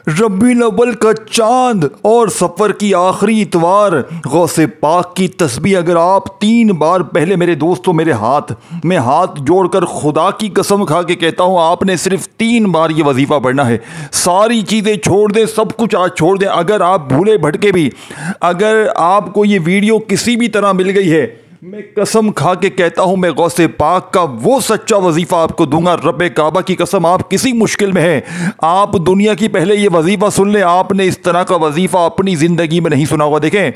रबीउल अव्वल का चांद और सफ़र की आखिरी इतवार, गौसे पाक की तस्बीह अगर आप 3 बार पहले मेरे दोस्तों मेरे हाथ में हाथ जोड़कर खुदा की कसम खा के कहता हूँ आपने सिर्फ 3 बार ये वजीफ़ा पढ़ना है। सारी चीज़ें छोड़ दें, सब कुछ आज छोड़ दें। अगर आप भूले भटके भी, अगर आपको ये वीडियो किसी भी तरह मिल गई है, मैं कसम खा के कहता हूं मैं गौसे पाक का वो सच्चा वजीफ़ा आपको दूंगा। रब्बे काबा की कसम, आप किसी मुश्किल में हैं, आप दुनिया की पहले ये वजीफ़ा सुन लें। आपने इस तरह का वजीफ़ा अपनी ज़िंदगी में नहीं सुना होगा। देखें,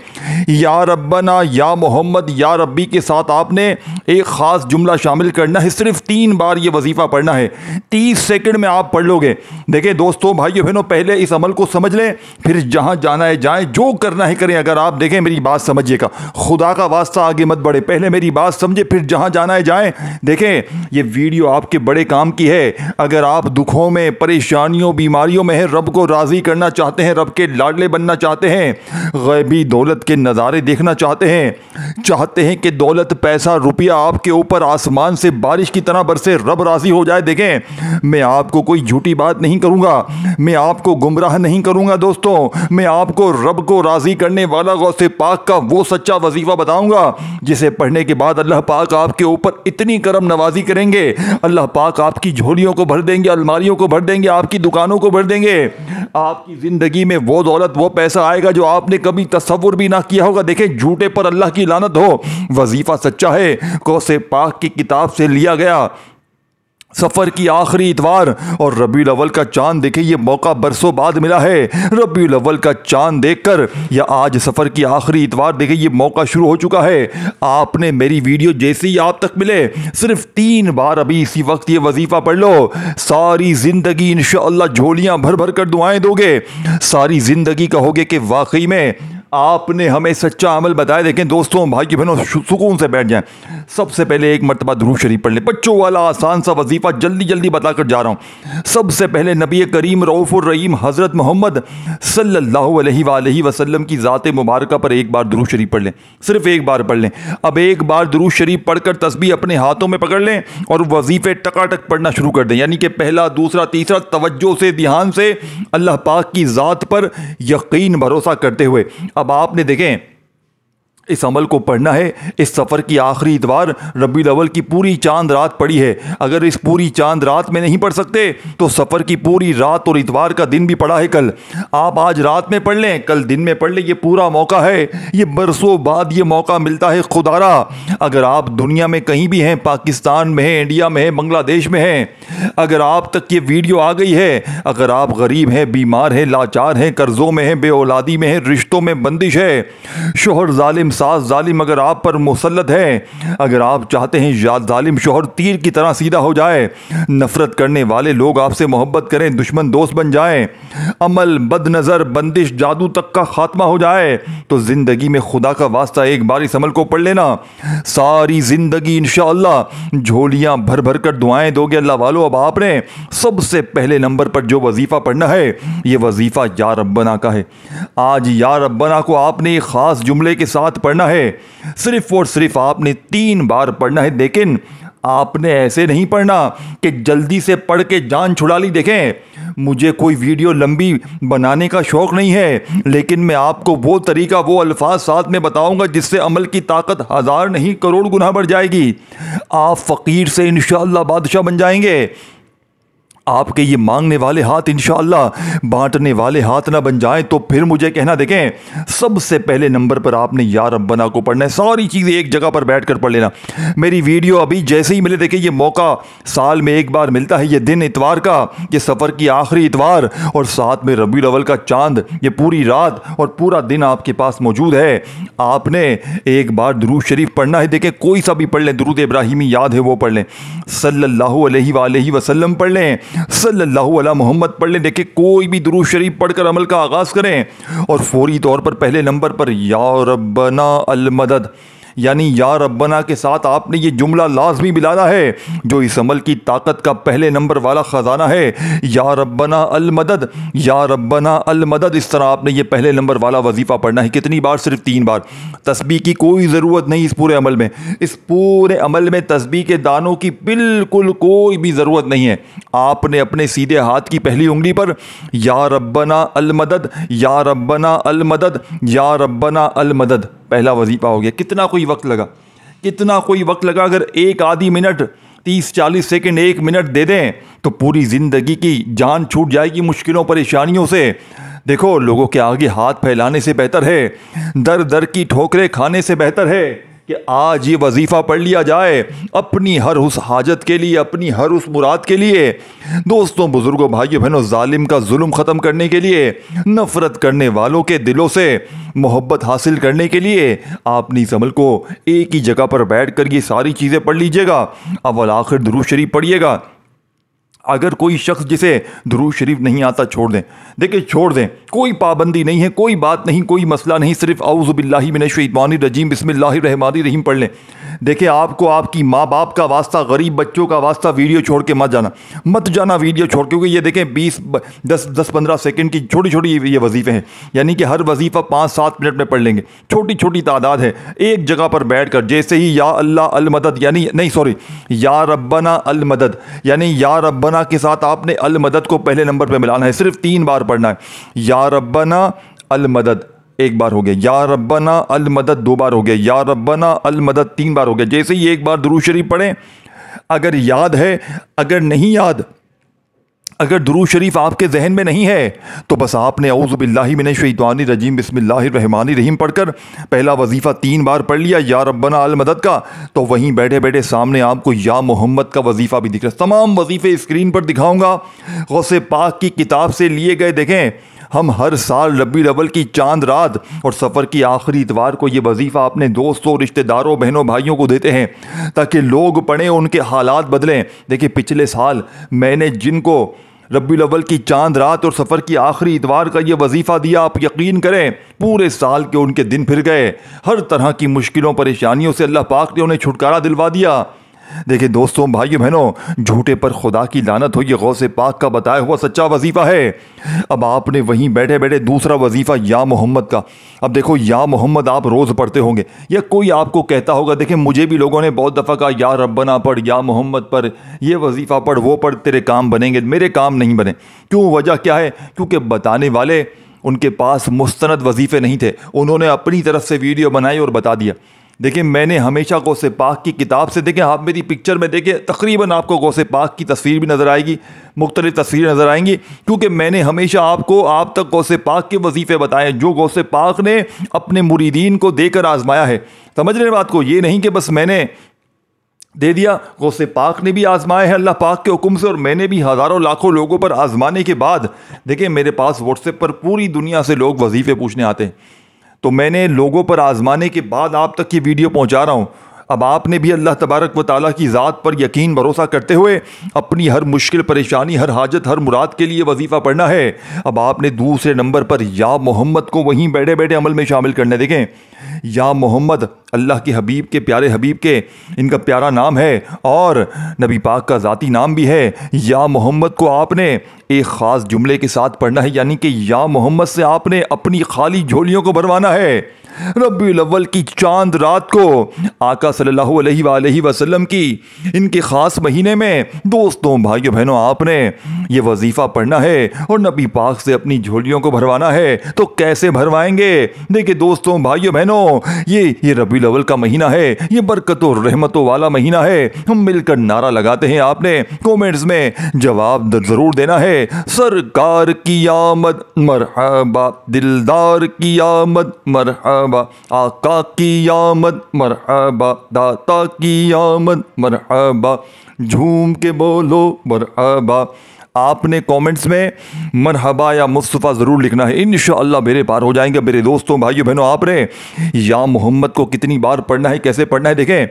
या रब्बना या मोहम्मद या रब्बी के साथ आपने एक ख़ास जुमला शामिल करना है। सिर्फ 3 बार ये वजीफ़ा पढ़ना है, 30 सेकंड में आप पढ़ लोगे। देखें दोस्तों, भाइयों बहनों, पहले इस अमल को समझ लें, फिर जहाँ जाना है जाएँ, जो करना है करें। अगर आप देखें, मेरी बात समझिएगा, खुदा का वास्ता आगे मत बढ़े, पहले मेरी बात समझे, फिर जहां जाना है जाएं। देखें, ये वीडियो आपके बड़े काम की है। अगर आप दुखों में, परेशानियों, बीमारियों में हैं, रब को राजी करना चाहते हैं, रब के लाडले बनना चाहते हैं, गैबी दौलत के नज़ारे देखना चाहते हैं कि दौलत, पैसा, रुपया आपके ऊपर आसमान से बारिश की तरह बरसे, रब राजी हो जाए। देखें, मैं आपको कोई झूठी बात नहीं करूंगा, मैं आपको गुमराह नहीं करूंगा दोस्तों, मैं आपको रब को राजी करने वाला गौसे पाक का वो सच्चा वजीफा बताऊंगा जिसे पढ़ने के बाद अल्लाह पाक आपके ऊपर इतनी करम नवाजी करेंगे, अल्लाह पाक आपकी झोलियों को भर देंगे, अलमारियों को भर देंगे, आपकी दुकानों को भर देंगे। आपकी ज़िंदगी में वो दौलत, वो पैसा आएगा जो आपने कभी तसव्वुर भी ना किया होगा। देखें, झूठे पर अल्लाह की लानत हो, वजीफ़ा सच्चा है, गौसे पाक की किताब से लिया गया, सफ़र की आखिरी इतवार और रबीउल अव्वल का चांद। देखिए, ये मौका बरसों बाद मिला है। रबीउल अव्वल का चांद देखकर या आज सफ़र की आखिरी इतवार, देखिए ये मौका शुरू हो चुका है। आपने मेरी वीडियो जैसे ही आप तक मिले, सिर्फ 3 बार अभी इसी वक्त ये वजीफ़ा पढ़ लो। सारी ज़िंदगी इंशाअल्लाह झोलियाँ भर भर कर दुआएं दोगे, सारी ज़िंदगी कहोगे कि वाकई में आपने हमें सच्चा अमल बताया। देखें दोस्तों, भाई बहनों, सुकून से बैठ जाएं। सबसे पहले एक मरतबा दुरूद शरीफ पढ़ लें, बच्चों वाला आसान सा वजीफ़ा, जल्दी जल्दी बताकर जा रहा हूँ। सबसे पहले नबी करीम रऊफ़ुर रहीम हज़रत मोहम्मद सल्लल्लाहु अलैहि वसल्लम की ज़ात मुबारक पर एक बार दुरूद शरीफ पढ़ लें, सिर्फ एक बार पढ़ लें। अब एक बार दुरूद शरीफ पढ़कर तस्बीह अपने हाथों में पकड़ लें और वजीफ़े टकाटक पढ़ना शुरू कर दें, यानी कि पहला, दूसरा, तीसरा, तवज्जो से, ध्यान से, अल्लाह पाक की ज़ात पर यकीन भरोसा करते हुए। अब आपने देखें, इस अमल को पढ़ना है। इस सफ़र की आखिरी इतवार रबीउल अव्वल की पूरी चांद रात पड़ी है। अगर इस पूरी चांद रात में नहीं पढ़ सकते तो सफ़र की पूरी रात और इतवार का दिन भी पड़ा है कल। आप आज रात में पढ़ लें, कल दिन में पढ़ लें, ये पूरा मौका है। ये बरसों बाद ये मौका मिलता है खुदारा। अगर आप दुनिया में कहीं भी हैं, पाकिस्तान में हैं, इंडिया में हैं, बांग्लादेश में हैं, अगर आप तक ये वीडियो आ गई है, अगर आप गरीब हैं, बीमार हैं, लाचार हैं, कर्ज़ों में हैं, बेऔलादी में हैं, रिश्तों में बंदिश है, शोहर जालिम, सास जालिम अगर आप पर मुसल्लत है, अगर आप चाहते हैं जालिम शोहर तीर की तरह सीधा हो जाए, नफरत करने वाले लोग आपसे मोहब्बत करें, दुश्मन दोस्त बन जाएं, अमल, बदनज़र, बंदिश, जादू तक का खात्मा हो जाए, तो ज़िंदगी में खुदा का वास्ता एक बार इस अमल को पढ़ लेना। सारी ज़िंदगी इंशाअल्लाह झोलियाँ भर भर कर दुआएं दोगे अल्लाह वालों। अब आपने सबसे पहले नंबर पर जो वजीफ़ा पढ़ना है, ये वजीफ़ा या रब्बना का है। आज या रब्बना को आपने एक ख़ास जुमले के साथ पढ़ना है, सिर्फ और सिर्फ आपने 3 बार पढ़ना है। लेकिन आपने ऐसे नहीं पढ़ना कि जल्दी से पढ़ के जान छुड़ा ली। देखें, मुझे कोई वीडियो लंबी बनाने का शौक़ नहीं है, लेकिन मैं आपको वो तरीका, वो अल्फाज साथ में बताऊंगा जिससे अमल की ताकत 1000 नहीं करोड़ गुना बढ़ जाएगी। आप फ़कीर से इंशाअल्लाह बादशाह बन जाएंगे। आपके ये मांगने वाले हाथ इंशाअल्लाह बांटने वाले हाथ ना बन जाएं तो फिर मुझे कहना। देखें, सबसे पहले नंबर पर आपने या रब्बना को पढ़ना है। सारी चीज़ें एक जगह पर बैठकर पढ़ लेना। मेरी वीडियो अभी जैसे ही मिले, देखिए ये मौका साल में एक बार मिलता है, ये दिन इतवार का, ये सफ़र की आखिरी इतवार और साथ में रबीउल अव्वल का चांद, ये पूरी रात और पूरा दिन आपके पास मौजूद है। आपने एक बार दुरूद शरीफ पढ़ना है। देखें, कोई सा भी पढ़ लें, दुरूद इब्राहिमी याद है वो पढ़ लें, सल्लल्लाहु अलैहि वसल्लम पढ़ लें, सल्लल्लाहु अला मोहम्मद पढ़ लें। देखिए, कोई भी दुरूद शरीफ पढ़कर अमल का आगाज़ करें और फौरी तौर पर पहले नंबर पर या रब्बना अल मदद, यानी या रब्बना के साथ आपने ये जुमला लाजमी मिलाना है, जो इस अमल की ताकत का पहले नंबर वाला ख़जाना है। या रब्बना अल मदद, या रब्बना अल मदद, इस तरह आपने ये पहले नंबर वाला वजीफ़ा पढ़ना है। कितनी बार? सिर्फ 3 बार। तस्बीह की कोई ज़रूरत नहीं इस पूरे अमल में। इस पूरे अमल में तस्बीह के दानों की बिल्कुल कोई भी ज़रूरत नहीं है। आपने अपने सीधे हाथ की पहली उंगली पर या रब्बना अल मदद, या रब्बना अल मदद, या रब्बना अल मदद, पहला वजीफ़ा हो गया। कितना कोई वक्त लगा, कितना कोई वक्त लगा? अगर एक आधी मिनट, 30-40 सेकंड, 1 मिनट दे दें तो पूरी ज़िंदगी की जान छूट जाएगी मुश्किलों परेशानियों से। देखो, लोगों के आगे हाथ फैलाने से बेहतर है, दर दर की ठोकरें खाने से बेहतर है कि आज ये वजीफ़ा पढ़ लिया जाए अपनी हर उस हाजत के लिए, अपनी हर उस मुराद के लिए। दोस्तों, बुजुर्गों, भाइयों बहनों, जालिम का जुल्म ख़त्म करने के लिए, नफ़रत करने वालों के दिलों से मोहब्बत हासिल करने के लिए आपने इस अमल को एक ही जगह पर बैठ कर ये सारी चीज़ें पढ़ लीजिएगा। अव्वल आखिर दुरूद शरीफ पढ़िएगा। अगर कोई शख्स जिसे दुरूद शरीफ नहीं आता, छोड़ दें। देखिए, छोड़ दें, कोई पाबंदी नहीं है, कोई बात नहीं, कोई मसला नहीं, सिर्फ औज़ु बिल्लाहि मिनश शैतानिर रजीम बिस्मिल्लाहिर रहमानिर रहीम पढ़ लें। देखिए, आपको आपकी माँ बाप का वास्ता, गरीब बच्चों का वास्ता वीडियो छोड़ के मत जाना वीडियो छोड़, क्योंकि ये देखें 10-15 सेकंड की छोटी छोटी ये वजीफ़े हैं, यानी कि हर वजीफ़ा 5-7 मिनट में पढ़ लेंगे। छोटी छोटी तादाद है, एक जगह पर बैठ कर। जैसे ही या अल्लाह अल मदद, यानी नहीं सॉरी, या रब्बना अल मदद, यानी या रब्बना के साथ आपने अल मदद को पहले नंबर पे मिलाना है। सिर्फ 3 बार पढ़ना है। या रब्बना अल मदद 1 बार हो गया, या रब्बना अल मदद 2 बार हो गया, या रब्बना अल मदद 3 बार हो गया। जैसे ही 1 बार दुरूद शरीफ पढ़ें, अगर याद है, अगर नहीं याद, अगर दुरूद शरीफ आपके जहन में नहीं है, तो बस आपने औज़ु बिल्लाहि मिनश शैतानिर रजीम बिस्मिल्लाहिर रहमानिर रहीम पढ़कर पहला वजीफ़ा 3 बार पढ़ लिया या रब्बना अल मदद का, तो वहीं बैठे बैठे सामने आपको या मोहम्मद का वजीफ़ा भी दिख रहा है। तमाम वजीफ़े स्क्रीन पर दिखाऊंगा, गौसे पाक की किताब से लिए गए। देखें, हम हर साल रबीउल अव्वल की चांद रात और सफ़र की आखिरी इतवार को ये वजीफ़ा अपने दोस्तों, रिश्तेदारों, बहनों, भाइयों को देते हैं ताकि लोग पढ़ें, उनके हालात बदलें। देखिए, पिछले साल मैंने जिनको रबीउल अव्वल की चांद रात और सफ़र की आखिरी इतवार का ये वजीफ़ा दिया, आप यकीन करें पूरे साल के उनके दिन फिर गए। हर तरह की मुश्किलों परेशानियों से अल्लाह पाक ने उन्हें छुटकारा दिलवा दिया। देखिए दोस्तों, भाइयों बहनों, झूठे पर खुदा की लानत हो, ये गौसे पाक का बताया हुआ सच्चा वजीफ़ा है। अब आपने वहीं बैठे बैठे दूसरा वजीफ़ा या मोहम्मद का, अब देखो या मोहम्मद आप रोज़ पढ़ते होंगे या कोई आपको कहता होगा। देखिए, मुझे भी लोगों ने बहुत दफ़ा कहा या रब्बना पढ़, या मोहम्मद पढ़, ये वजीफ़ा पढ़, वो पढ़, तेरे काम बनेंगे। मेरे काम नहीं बने। क्यों? वजह क्या है? क्योंकि बताने वाले, उनके पास मुस्तनद वजीफ़े नहीं थे। उन्होंने अपनी तरफ से वीडियो बनाई और बता दिया। देखिए, मैंने हमेशा गौसे पाक की किताब से, देखें आप मेरी पिक्चर में देखें, तकरीबन आपको गौसे पाक की तस्वीर भी नज़र आएगी, मुख्तलिफ तस्वीरें नज़र आएंगी, क्योंकि मैंने हमेशा आपको आप तक गौसे पाक के वजीफ़े बताए जो गौसे पाक ने अपने मुरीदीन को देकर आजमाया है। समझ रहे हैं बात को? ये नहीं कि बस मैंने दे दिया, गौसे पाक ने भी आजमाए हैं अल्लाह पाक के हुक्म से, और मैंने भी हज़ारों लाखों लोगों पर आजमाने के बाद, देखिए मेरे पास व्हाट्सएप पर पूरी दुनिया से लोग वजीफ़े पूछने आते हैं, तो मैंने लोगों पर आजमाने के बाद आप तक ये वीडियो पहुंचा रहा हूं। अब आपने भी अल्लाह तबारक व ताला की ज़ात पर यकीन भरोसा करते हुए अपनी हर मुश्किल परेशानी, हर हाजत, हर मुराद के लिए वजीफ़ा पढ़ना है। अब आपने दूसरे नंबर पर या मोहम्मद को वहीं बैठे बैठे अमल में शामिल करना। देखें, या मोहम्मद अल्लाह के हबीब के, प्यारे हबीब के, इनका प्यारा नाम है और नबी पाक का ज़ाती नाम भी है। या मोहम्मद को आपने एक ख़ास जुमले के साथ पढ़ना है, यानी कि या मोहम्मद से आपने अपनी खाली झोलियों को भरवाना है। रबीउल अव्वल की चांद रात को आका सल्लल्लाहु अलैहि वसल्लम की इनके ख़ास महीने में, दोस्तों, भाइयों बहनों, आपने ये वजीफ़ा पढ़ना है और नबी पाक से अपनी झोलियों को भरवाना है। तो कैसे भरवाएंगे? देखिए दोस्तों, भाइयों बहनों, ये रबीउल अव्वल का महीना है, ये बरकतों रहमतों वाला महीना है। हम मिलकर नारा लगाते हैं, आपने कमेंट्स में जवाब ज़रूर देना है। सरकार की आमद मरहबा, दिलदार की आमद मरहबा, आका की आमद मरहबा, दाता की आमद मरहबा, झूम के बोलो मरहबा। आपने कमेंट्स में मरहबा या मुस्तफ़ा ज़रूर लिखना है, इंशाअल्लाह मेरे पार हो जाएंगे। मेरे दोस्तों, भाइयों बहनों, आपने या मोहम्मद को कितनी बार पढ़ना है, कैसे पढ़ना है? देखें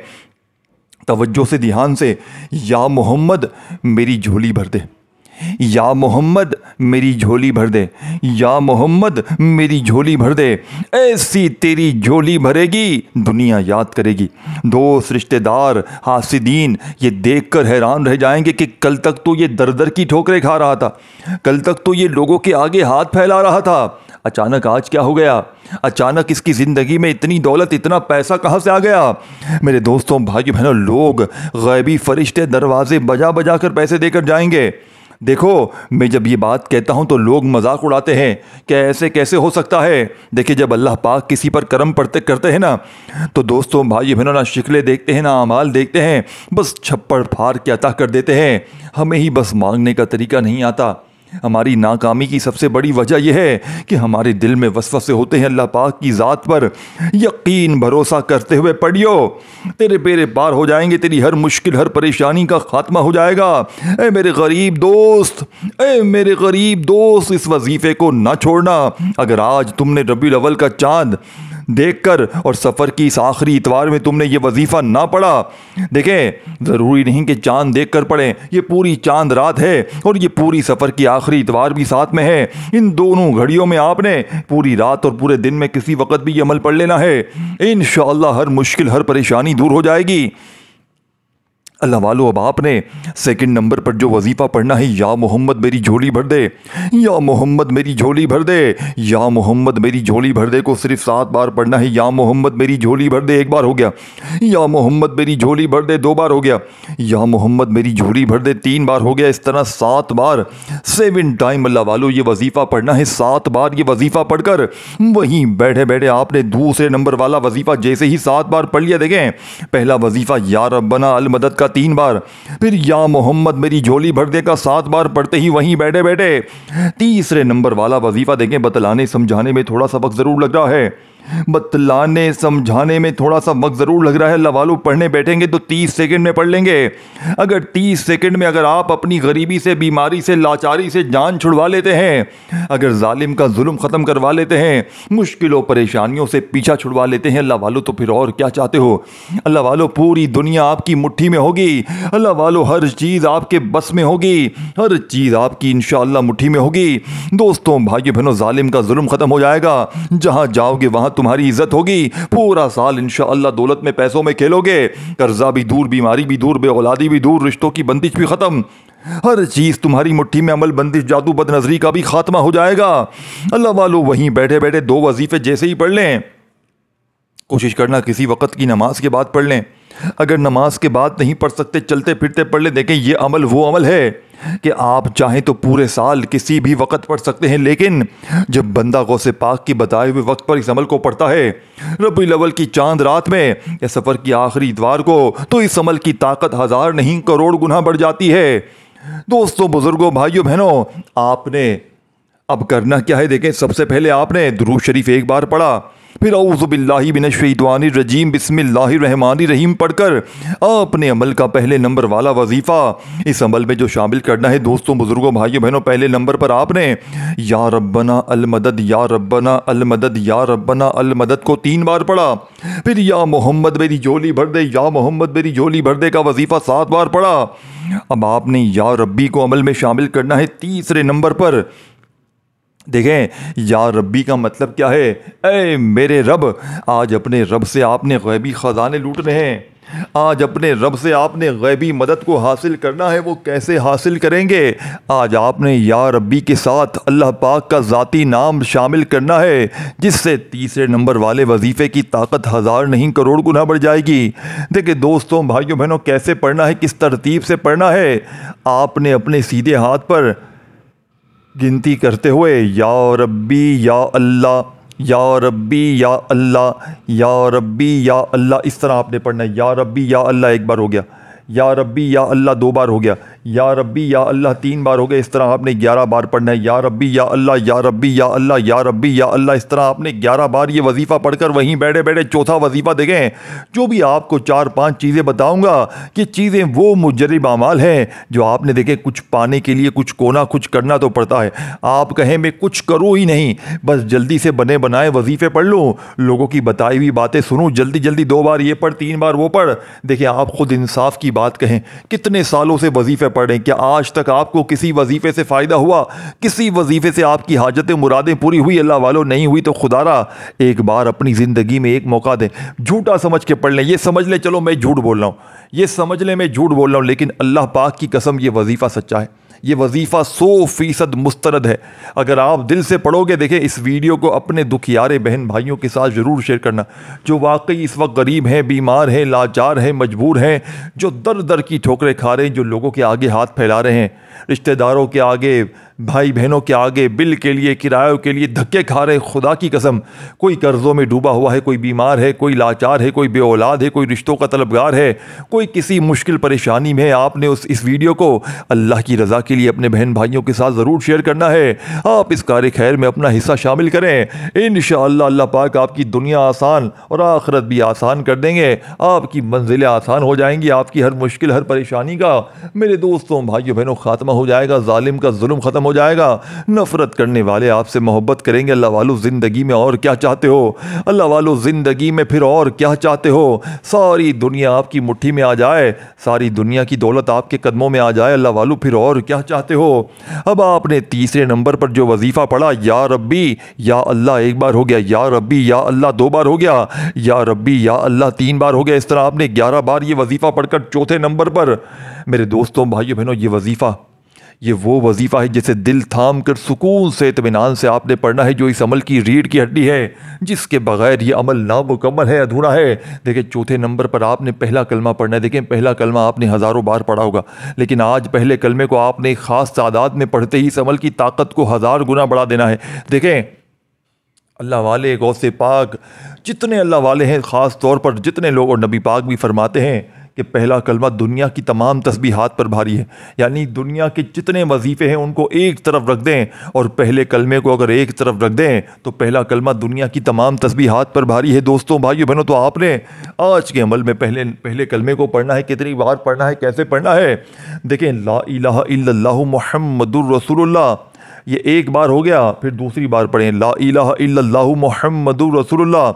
तवज्जो से, ध्यान से। या मोहम्मद मेरी झोली भर दे, या मोहम्मद मेरी झोली भर दे, या मोहम्मद मेरी झोली भर दे। ऐसी तेरी झोली भरेगी दुनिया याद करेगी। दोस्त, रिश्तेदार, हासिदीन ये देखकर हैरान रह जाएंगे कि कल तक तो ये दर दर की ठोकरें खा रहा था, कल तक तो ये लोगों के आगे हाथ फैला रहा था, अचानक आज क्या हो गया? अचानक इसकी जिंदगी में इतनी दौलत, इतना पैसा कहां से आ गया? मेरे दोस्तों, भाइयों बहनों, लोग गैबी फरिश्ते दरवाजे बजा बजा कर पैसे देकर जाएंगे। देखो, मैं जब ये बात कहता हूं तो लोग मजाक उड़ाते हैं कि ऐसे कैसे हो सकता है। देखिए, जब अल्लाह पाक किसी पर करम पड़ते करते हैं ना, तो दोस्तों, भाई बहनों, ना शिकले देखते हैं ना अमाल देखते हैं, बस छप्पड़ फाड़ के अता कर देते हैं। हमें ही बस मांगने का तरीका नहीं आता। हमारी नाकामी की सबसे बड़ी वजह यह है कि हमारे दिल में वसवसे होते हैं। अल्लाह पाक की ज़ात पर यकीन भरोसा करते हुए पढ़ियो, तेरे बेड़े पार हो जाएंगे, तेरी हर मुश्किल, हर परेशानी का खात्मा हो जाएगा। ए मेरे गरीब दोस्त, ए मेरे गरीब दोस्त, इस वजीफे को ना छोड़ना। अगर आज तुमने रबीउल अव्वल का चांद देखकर और सफ़र की इस आखिरी इतवार में तुमने ये वजीफ़ा ना पढ़ा, देखें, ज़रूरी नहीं कि चांद देखकर पढ़ें, ये पूरी चांद रात है और ये पूरी सफ़र की आखिरी इतवार भी साथ में है। इन दोनों घड़ियों में आपने पूरी रात और पूरे दिन में किसी वक्त भी ये अमल पढ़ लेना है। इंशाअल्लाह हर मुश्किल, हर परेशानी दूर हो जाएगी। अल्लाह वालों, अब आपने सेकंड नंबर पर जो वजीफ़ा पढ़ना है, या मोहम्मद मेरी झोली भर दे, या मोहम्मद मेरी झोली भर दे, या मोहम्मद मेरी झोली भर दे को सिर्फ 7 बार पढ़ना है। या मोहम्मद मेरी झोली भर दे 1 बार हो गया, या मोहम्मद मेरी झोली भर दे 2 बार हो गया, या मोहम्मद मेरी झोली भर दे 3 बार हो गया। इस तरह 7 बार, 7 टाइम अल्लाह वालों ये वजीफ़ा पढ़ना है। 7 बार ये वजीफ़ा पढ़कर वहीं बैठे बैठे आपने दूसरे नंबर वाला वजीफ़ा जैसे ही 7 बार पढ़ लिया, देखें, पहला वजीफ़ा या रब्बना अल मदद का 3 बार, फिर या मोहम्मद मेरी झोली भर दे का 7 बार पढ़ते ही वहीं बैठे बैठे तीसरे नंबर वाला वजीफा, देखें, बतलाने समझाने में थोड़ा सा वक्त जरूर लग रहा है, बतलाने समझाने में थोड़ा सा वक्त ज़रूर लग रहा है। अल्लाह वालों, पढ़ने बैठेंगे तो 30 सेकंड में पढ़ लेंगे। अगर 30 सेकंड में अगर आप अपनी गरीबी से, बीमारी से, लाचारी से जान छुड़वा लेते हैं, अगर जालिम का जुल्म ख़त्म करवा लेते हैं, मुश्किलों परेशानियों से पीछा छुड़वा लेते हैं, अल्लाह वालों, तो फिर और क्या चाहते हो? अल्लाह वालों, पूरी दुनिया आपकी मुट्ठी में होगी। अल्लाह वालों, हर चीज़ आपके बस में होगी, हर चीज़ आपकी इंशाअल्लाह मुट्ठी में होगी। दोस्तों, भाइयों बहनों, जालिम का जुल्म ख़त्म हो जाएगा। जहाँ जाओगे वहाँ तुम्हारी इज्जत होगी। पूरा साल इंशाअल्लाह दौलत में, पैसों में खेलोगे। कर्जा भी दूर, बीमारी भी दूर, बेऔलादी भी दूर, रिश्तों की बंदिश भी खत्म, हर चीज तुम्हारी मुट्ठी में। अमल बंदिश, जादू, बदनजरी का भी खात्मा हो जाएगा। अल्लाह वालों, वहीं बैठे बैठे 2 वजीफे जैसे ही पढ़ लें, कोशिश करना किसी वक्त की नमाज के बाद पढ़ लें। अगर नमाज के बाद नहीं पढ़ सकते, चलते फिरते पढ़ लें। देखें, ये अमल वो अमल है कि आप चाहें तो पूरे साल किसी भी वक्त पढ़ सकते हैं, लेकिन जब बंदा गौसे पाक की बताए हुए वक्त पर इस अमल को पढ़ता है, रबीउल अव्वल की चांद रात में या सफ़र की आखिरी इतवार को, तो इस अमल की ताकत 1000 नहीं करोड़ गुना बढ़ जाती है। दोस्तों, बुजुर्गों, भाइयों बहनों, आपने अब करना क्या है? देखें, सबसे पहले आपने दुरूद शरीफ 1 बार पढ़ा, फिर औज़ु बिल्लाहि मिनश्शैतानिर रजीम बिस्मिल्लाहिर रहमानिर रहीम पढ़कर अपने अमल का पहले नंबर वाला वजीफ़ा इस अमल में जो शामिल करना है। दोस्तों, बुजुर्गों, भाइयों बहनों, पहले नंबर पर आपने या रब्बना अल मदद, या रब्बना अल मदद, या रब्बना अल मदद को 3 बार पढ़ा, फिर या मोहम्मद मेरी झोली भर दे, या मोहम्मद मेरी झोली भर दे का वजीफ़ा 7 बार पढ़ा। अब आपने या रब्बी को अमल में शामिल करना है तीसरे नंबर पर। देखें, या रब्बी का मतलब क्या है? ऐ मेरे रब, आज अपने रब से आपने गैबी ख़जाने लूटने हैं। आज अपने रब से आपने गैबी मदद को हासिल करना है। वो कैसे हासिल करेंगे? आज आपने या रब्बी के साथ अल्लाह पाक का ज़ाती नाम शामिल करना है, जिससे तीसरे नंबर वाले वजीफ़े की ताकत 1000 नहीं करोड़ गुना बढ़ जाएगी। देखिए दोस्तों, भाइयों बहनों, कैसे पढ़ना है, किस तरतीब से पढ़ना है? आपने अपने सीधे हाथ पर गिनती करते हुए या रब्बी या अल्लाह, या रब्बी या अल्लाह, या रब्बी या अल्लाह, इस तरह आपने पढ़ना है। या रब्बी या अल्लाह 1 बार हो गया, या रब्बी या अल्लाह 2 बार हो गया, या रब्बी या अल्लाह 3 बार हो गया। इस तरह आपने 11 बार पढ़ना है। या रब्बी या अल्लाह, या रब्बी या अल्लाह, या रब्बी या अल्लाह, इस तरह आपने 11 बार ये वजीफ़ा पढ़कर वहीं बैठे बैठे चौथा वजीफ़ा देखें। जो भी आपको 4-5 चीज़ें बताऊंगा, ये चीज़ें वो मुजर्रिब अमाल हैं जो आपने देखे, कुछ पाने के लिए कुछ कोना कुछ करना तो पड़ता है। आप कहें मैं कुछ करूँ ही नहीं, बस जल्दी से बने बनाए वजीफ़े पढ़ लूँ, लोगों की बताई हुई बातें सुनूँ, जल्दी जल्दी 2 बार ये पढ़, 3 बार वो पढ़। देखिए, आप खुद इंसाफ की बात कहें, कितने सालों से वजीफ़े पढ़ रहे हैं, क्या आज तक आपको किसी वजीफ़े से फ़ायदा हुआ? किसी वजीफ़े से आपकी हाजतें मुरादें पूरी हुई? अल्लाह वालों नहीं हुई तो खुदारा एक बार अपनी ज़िंदगी में एक मौका दें, झूठा समझ के पढ़ लें, ये समझ लें चलो मैं झूठ बोल रहा हूँ, ये समझ लें मैं झूठ बोल रहा हूँ, लेकिन अल्लाह पाक की कसम ये वजीफ़ा सच्चा है, ये वजीफ़ा 100% मुस्तरद है। अगर आप दिल से पढ़ोगे, देखें इस वीडियो को अपने दुखियारे बहन भाइयों के साथ ज़रूर शेयर करना, जो वाकई इस वक्त गरीब हैं, बीमार हैं, लाचार हैं, मजबूर हैं, जो दर दर की ठोकरें खा रहे हैं, जो लोगों के आगे हाथ फैला रहे हैं, रिश्तेदारों के आगे, भाई बहनों के आगे बिल के लिए, किरायों के लिए धक्के खा रहे हैं। खुदा की कसम, कोई कर्ज़ों में डूबा हुआ है, कोई बीमार है, कोई लाचार है, कोई बे औलाद है, कोई रिश्तों का तलबगार है, कोई किसी मुश्किल परेशानी में है, आपने इस वीडियो को अल्लाह की रज़ा के लिए अपने बहन भाइयों के साथ ज़रूर शेयर करना है। आप इस कार खैर में अपना हिस्सा शामिल करें। इंशाअल्लाह अल्लाह पाक आपकी दुनिया आसान और आखिरत भी आसान कर देंगे, आपकी मंजिलें आसान हो जाएंगी, आपकी हर मुश्किल, हर परेशानी का मेरे दोस्तों भाइयों बहनों खात्मा हो जाएगा, जालिम का जुल्म ख़त्म हो जाएगा, नफरत करने वाले आपसे मोहब्बत करेंगे। अल्लाह वालों ज़िंदगी में और क्या चाहते हो? अल्लाह वालों ज़िंदगी में फिर और क्या चाहते हो? सारी दुनिया आपकी मुट्ठी में आ जाए, सारी दुनिया की दौलत आपके कदमों में आ जाए, अल्लाह वालों फिर और क्या चाहते हो? अब आपने तीसरे नंबर पर जो वजीफ़ा पढ़ा, या रब्बी या अल्लाह एक बार हो गया, या रब्बी या अल्लाह दो बार हो गया, या रब्बी या अल्लाह तीन बार हो गया, इस तरह आपने 11 बार ये वजीफ़ा पढ़कर चौथे नंबर पर मेरे दोस्तों भाइयों बहनों ये वो वजीफ़ा है जिसे दिल थाम कर सुकून से इत्मीनान से आपने पढ़ना है, जो इस अमल की रीढ़ की हड्डी है, जिसके बगैर ये अमल नामुकम्मल है, अधूरा है। देखिए चौथे नंबर पर आपने पहला कलमा पढ़ना है। देखें पहला कलमा आपने हज़ारों बार पढ़ा होगा, लेकिन आज पहले कलमे को आपने एक ख़ास तादाद में पढ़ते ही इस अमल की ताकत को 1000 गुना बढ़ा देना है। देखें अल्लाह वाले, गौसे पाक, जितने अल्लाह वाले हैं, ख़ास तौर पर जितने लोग, और नबी पाक भी फरमाते हैं कि पहला कलमा दुनिया की तमाम तस्बीहात पर भारी है, यानी दुनिया के जितने वजीफ़े हैं उनको एक तरफ रख दें और पहले कलमे को अगर एक तरफ रख दें तो पहला कलमा दुनिया की तमाम तस्बीहात पर भारी है। दोस्तों भाइयों बहनों, तो आपने आज के अमल में पहले कलमे को पढ़ना है। कितनी बार पढ़ना है, कैसे पढ़ना है? देखें ला इलाहा इल्लल्लाहु मुहम्मदुर रसूलुल्लाह, ये एक बार हो गया, फिर दूसरी बार पढ़ें ला इलाहा इल्लल्लाहु मुहम्मदुर रसूलुल्लाह,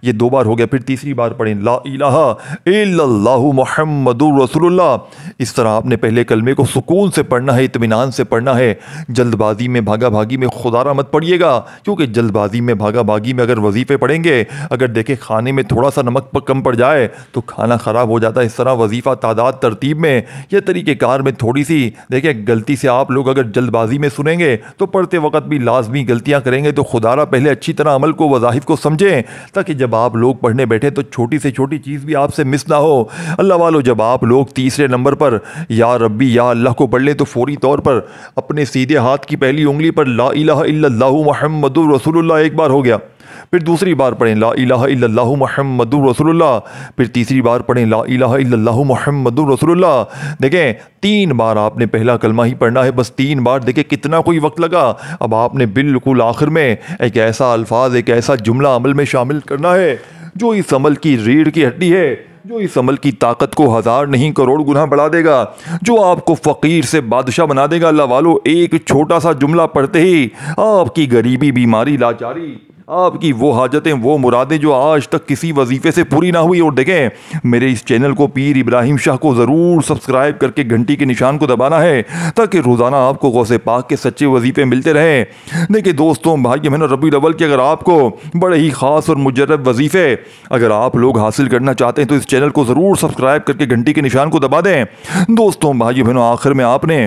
ये 2 बार हो गया, फिर तीसरी बार पढ़ें ला इलाहा इल्लल्लाहु मुहम्मदुर रसूलुल्लाह। इस तरह आपने पहले कलमे को सुकून से पढ़ना है, इत्मीनान से पढ़ना है। जल्दबाजी में, भागा भागी में खुदारा मत पढ़िएगा, क्योंकि जल्दबाजी में, भागा भागी में अगर वजीफ़े पढ़ेंगे, अगर देखें खाने में थोड़ा सा नमक कम पड़ जाए तो खाना ख़राब हो जाता है। इस तरह वजीफ़ा तादाद तरतीब में या तरीक़ेकार में थोड़ी सी, देखें गलती से आप लोग अगर जल्दबाजी में सुनेंगे तो पढ़ते वक्त भी लाजमी गलतियाँ करेंगे, तो खुदारा पहले अच्छी तरह अमल को, वज़ाहिफ को समझें, ताकि जब आप लोग पढ़ने बैठे तो छोटी से छोटी चीज़ भी आपसे मिस ना हो। अल्लाह वालों, जब आप लोग तीसरे नंबर पर या रब्बी या अल्लाह को पढ़ लें तो फौरी तौर पर अपने सीधे हाथ की पहली उंगली पर ला इलाहा इल्लल्लाहु मुहम्मदुर रसूलुल्लाह एक बार हो गया, फिर दूसरी बार पढ़ें ला इलाहा इल्लल्लाहु मुहम्मदुर रसूलुल्लाह, फिर तीसरी बार पढ़ें ला इलाहा इल्लल्लाहु मुहम्मदुर रसूलुल्लाह। देखें 3 बार आपने पहला कलमा ही पढ़ना है, बस 3 बार। देखें कितना कोई वक्त लगा। अब आपने बिल्कुल आखिर में एक ऐसा अल्फाज, एक ऐसा जुमला अमल में शामिल करना है जो इस अमल की रीढ़ की हड्डी है, जो इस अमल की ताकत को 1000 नहीं करोड़ गुना बढ़ा देगा, जो आपको फ़कीर से बादशाह बना देगा। अल्लाह वालों, एक छोटा सा जुमला पढ़ते ही आपकी गरीबी, बीमारी, लाचारी, आपकी वो हाजतें, वो मुरादें जो आज तक किसी वजीफ़े से पूरी ना हुई। और देखें मेरे इस चैनल को पीर इब्राहिम शाह को ज़रूर सब्सक्राइब करके घंटी के निशान को दबाना है, ताकि रोज़ाना आपको गौसे पाक के सच्चे वजीफ़े मिलते रहें। देखिए दोस्तों भाई, मैंने रबीउल अव्वल के अगर आपको बड़े ही ख़ास और मुजर्रब वजीफ़े अगर आप लोग हासिल करना चाहते हैं तो इस चैनल को ज़रूर सब्सक्राइब करके घंटी के निशान को दबा दें। दोस्तों भाई बहनों, आखिर में आपने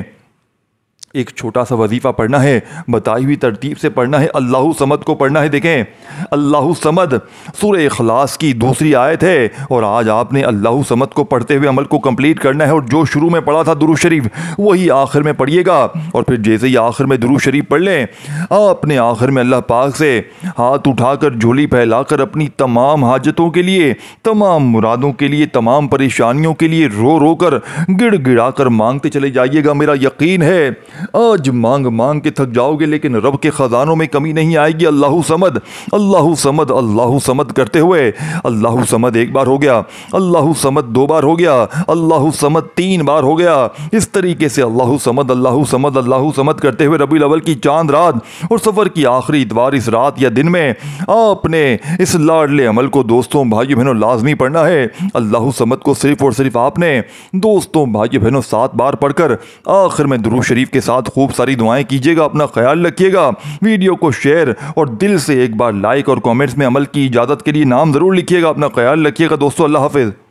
एक छोटा सा वजीफ़ा पढ़ना है, बताई हुई तरतीब से पढ़ना है, अल्लाहु समद को पढ़ना है। देखें अल्लाहु समद सूरह इखलास की दूसरी आयत है, और आज आपने अल्लाहु समद को पढ़ते हुए अमल को कंप्लीट करना है। और जो शुरू में पढ़ा था दुरूद शरीफ, वही आखिर में पढ़िएगा, और फिर जैसे ही आखिर में दुरूद शरीफ पढ़ लें, आपने आखिर में अल्लाह पाक से हाथ उठाकर, झोली फैलाकर अपनी तमाम हाजतों के लिए, तमाम मुरादों के लिए, तमाम परेशानियों के लिए रो रो कर, गिड़ गिड़ा कर मांगते चले जाइएगा। मेरा यकीन है आज मांग मांग के थक जाओगे लेकिन रब के खजानों में कमी नहीं आएगी। अल्लाहु समद, अल्लाहु समद, अल्लाहु समद करते हुए अल्लाहु समद एक बार हो गया, अल्लाहु समद दो बार हो गया, अल्लाहु समद तीन बार हो गया। इस तरीके से अल्लाहु समद, अल्लाहु समद, अल्लाहु समद करते हुए रबीउल अव्वल की चांद रात और सफ़र की आखिरी इतवार इस रात या दिन में आपने इस लाडले अमल को दोस्तों भाइयों बहनों लाजमी पढ़ना है। अल्लाहु समद को सिर्फ और सिर्फ आपने दोस्तों भाइयों बहनों 7 बार पढ़कर आखिर में दुरूद शरीफ के साथ खूब सारी दुआएं कीजिएगा। अपना ख्याल रखिएगा। वीडियो को शेयर और दिल से एक बार लाइक और कमेंट्स में अमल की इजाज़त के लिए नाम ज़रूर लिखिएगा। अपना ख्याल रखिएगा दोस्तों। अल्लाह हाफिज़।